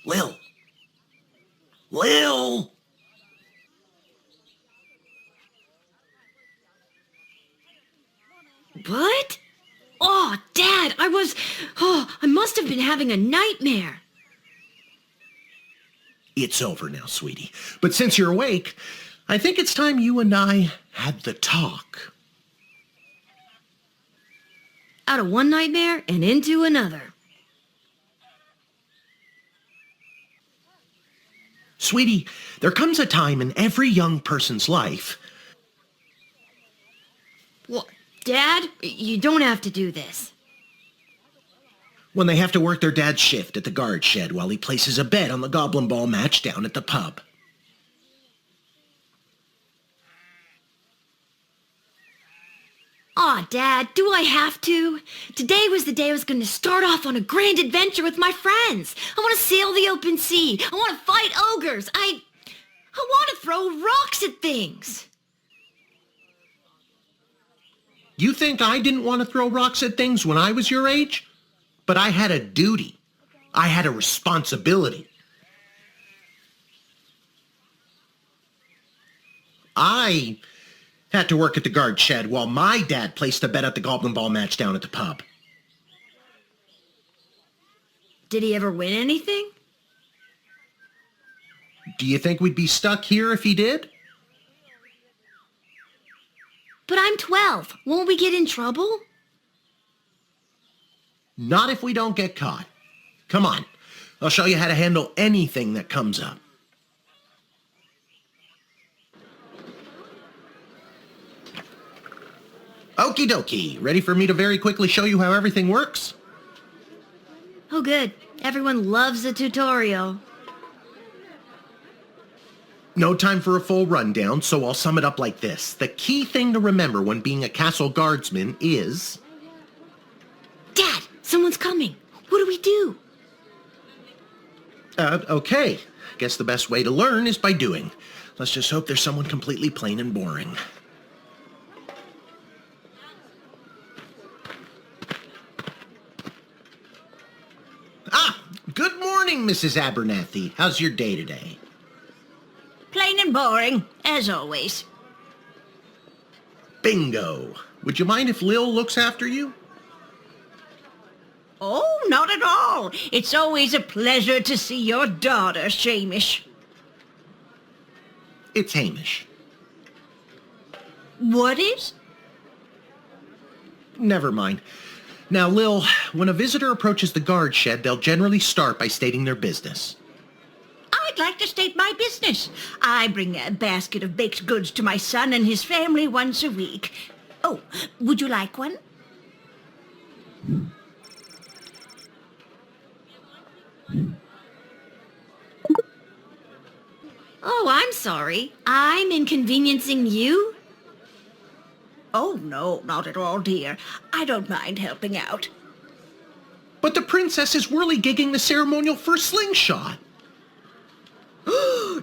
Lil! Lil! What? Oh, Dad, I must have been having a nightmare. It's over now, sweetie. But since you're awake, I think it's time you and I had the talk. Out of one nightmare and into another. Sweetie, there comes a time in every young person's life. Well, Dad, you don't have to do this. When they have to work their dad's shift at the guard shed while he places a bet on the Goblin Ball match down at the pub. Aw, Dad, do I have to? Today was the day I was going to start off on a grand adventure with my friends. I want to sail the open sea. I want to fight ogres. I want to throw rocks at things. You think I didn't want to throw rocks at things when I was your age? But I had a duty. I had a responsibility. I had to work at the guard shed while my dad placed a bet at the Goblin Ball match down at the pub. Did he ever win anything? Do you think we'd be stuck here if he did? But I'm 12. Won't we get in trouble? Not if we don't get caught. Come on, I'll show you how to handle anything that comes up. Okie dokie, ready for me to very quickly show you how everything works? Oh, good. Everyone loves a tutorial. No time for a full rundown, so I'll sum it up like this. The key thing to remember when being a castle guardsman is... Dad, someone's coming. What do we do? Okay. Guess the best way to learn is by doing. Let's just hope there's someone completely plain and boring. Good morning, Mrs. Abernathy. How's your day today? Plain and boring, as always. Bingo. Would you mind if Lil looks after you? Oh, not at all. It's always a pleasure to see your daughter, Shamish. It's Hamish. What is? Never mind. Now, Lil, when a visitor approaches the guard shed, they'll generally start by stating their business. I'd like to state my business. I bring a basket of baked goods to my son and his family once a week. Oh, would you like one? Oh, I'm sorry. I'm inconveniencing you? Oh, no, not at all, dear. I don't mind helping out. But the princess is whirligigging the ceremonial for slingshot.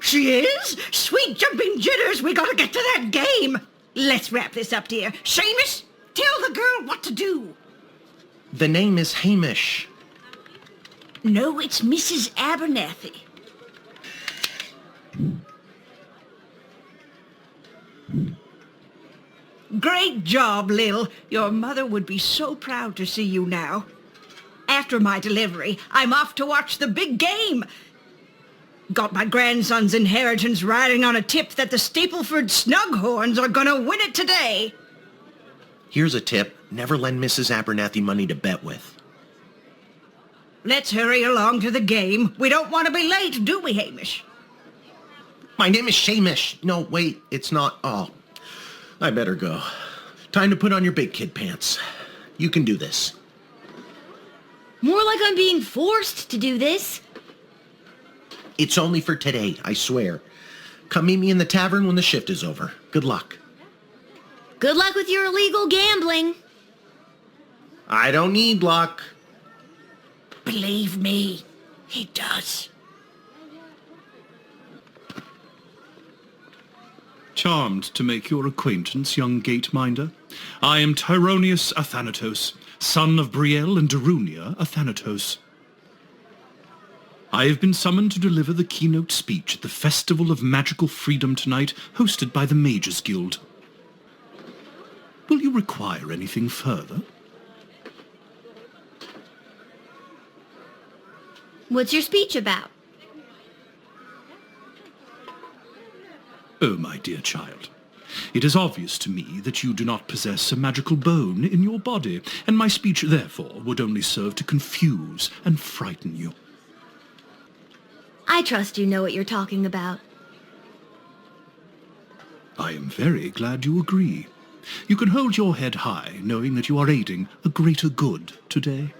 She is? Sweet jumping jitters, we gotta get to that game. Let's wrap this up, dear. Seamus, tell the girl what to do. The name is Hamish. No, it's Mrs. Abernathy. Great job, Lil. Your mother would be so proud to see you now. After my delivery, I'm off to watch the big game. Got my grandson's inheritance riding on a tip that the Stapleford Snughorns are gonna win it today. Here's a tip. Never lend Mrs. Abernathy money to bet with. Let's hurry along to the game. We don't want to be late, do we, Hamish? My name is Shamish. No, wait, it's not. Oh, I better go. Time to put on your big kid pants. You can do this. More like I'm being forced to do this. It's only for today, I swear. Come meet me in the tavern when the shift is over. Good luck. Good luck with your illegal gambling. I don't need luck. Believe me, he does. Charmed to make your acquaintance, young gate-minder. I am Tyronius Athanatos, son of Brielle and Darunia Athanatos. I have been summoned to deliver the keynote speech at the Festival of Magical Freedom tonight, hosted by the Mages Guild. Will you require anything further? What's your speech about? Oh, my dear child, it is obvious to me that you do not possess a magical bone in your body, and my speech, therefore, would only serve to confuse and frighten you. I trust you know what you're talking about. I am very glad you agree. You can hold your head high, knowing that you are aiding a greater good today.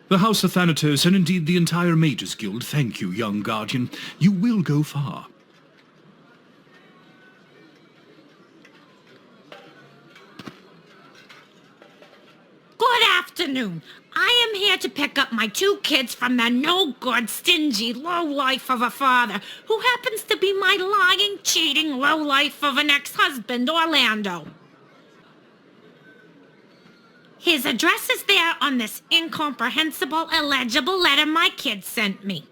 The House of Thanatos, and indeed the entire Mages Guild, thank you, young guardian. You will go far. Good afternoon. I am here to pick up my 2 kids from the no-good, stingy lowlife of a father who happens to be my lying, cheating lowlife of an ex-husband, Orlando. His address is there on this incomprehensible, illegible letter my kids sent me.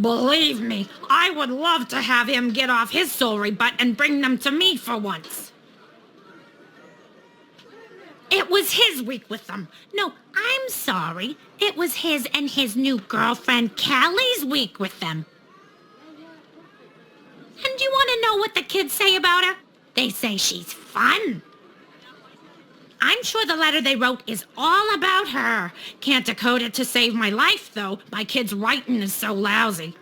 Believe me, I would love to have him get off his sorry butt and bring them to me for once. It was his week with them. No, I'm sorry. It was his and his new girlfriend Callie's week with them. And you want to know what the kids say about her? They say she's fun. I'm sure the letter they wrote is all about her. Can't decode it to save my life, though. My kid's writing is so lousy.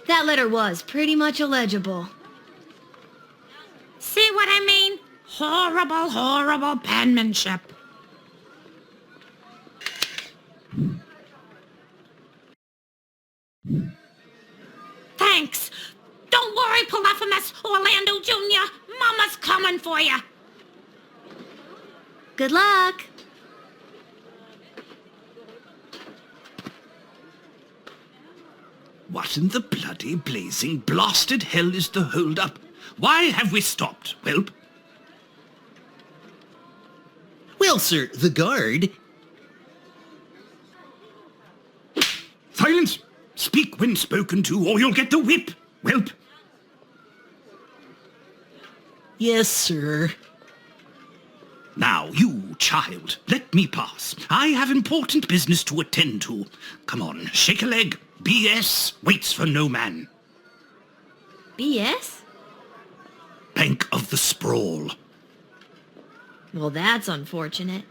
That letter was pretty much illegible. See what I mean? Horrible, horrible penmanship. Thanks. Don't worry, Polyphemus, Orlando Jr. Mama's coming for you. Good luck. What in the bloody blazing blasted hell is the hold-up? Why have we stopped, whelp? Well, sir, the guard... Silence! Speak when spoken to, or you'll get the whip, whelp. Yes, sir. Now, you, child, let me pass. I have important business to attend to. Come on, shake a leg. B.S. waits for no man. BS? Bank of the Sprawl. Well, that's unfortunate.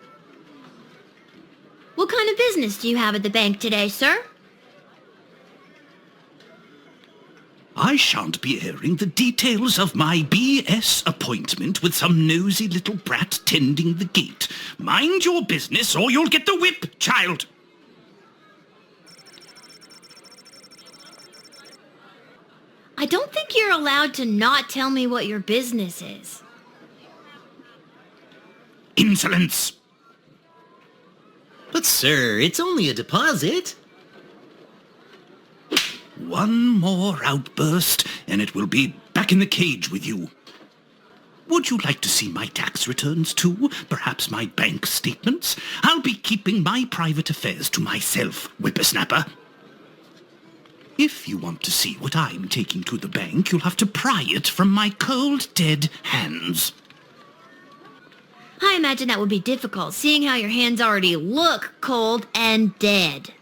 What kind of business do you have at the bank today, sir? I shan't be airing the details of my B.S. appointment with some nosy little brat tending the gate. Mind your business or you'll get the whip, child. I don't think you're allowed to not tell me what your business is. Insolence! But, sir, it's only a deposit. One more outburst, and it will be back in the cage with you. Would you like to see my tax returns too? Perhaps my bank statements? I'll be keeping my private affairs to myself, whippersnapper. If you want to see what I'm taking to the bank, you'll have to pry it from my cold, dead hands. I imagine that would be difficult, seeing how your hands already look cold and dead.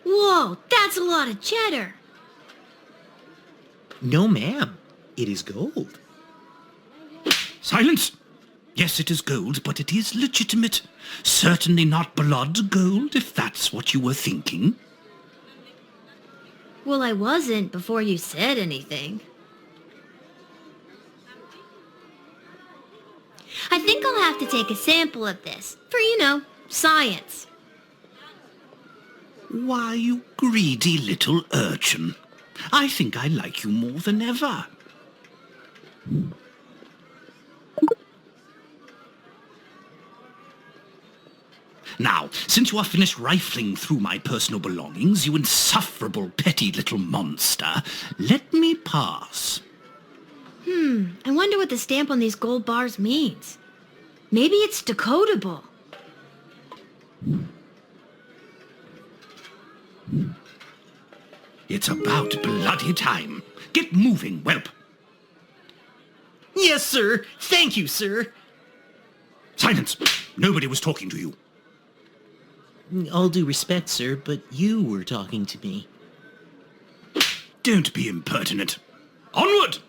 Whoa, that's a lot of cheddar. No, ma'am. It is gold. Silence! Yes, it is gold, but it is legitimate. Certainly not blood gold, if that's what you were thinking. Well, I wasn't before you said anything. I think I'll have to take a sample of this for, science. Why, you greedy little urchin. I think I like you more than ever. Now, since you are finished rifling through my personal belongings, you insufferable petty little monster, let me pass. I wonder what the stamp on these gold bars means. Maybe it's decodable. It's about bloody time. Get moving, whelp. Yes, sir. Thank you, sir. Silence! Nobody was talking to you. All due respect, sir, but you were talking to me. Don't be impertinent. Onward!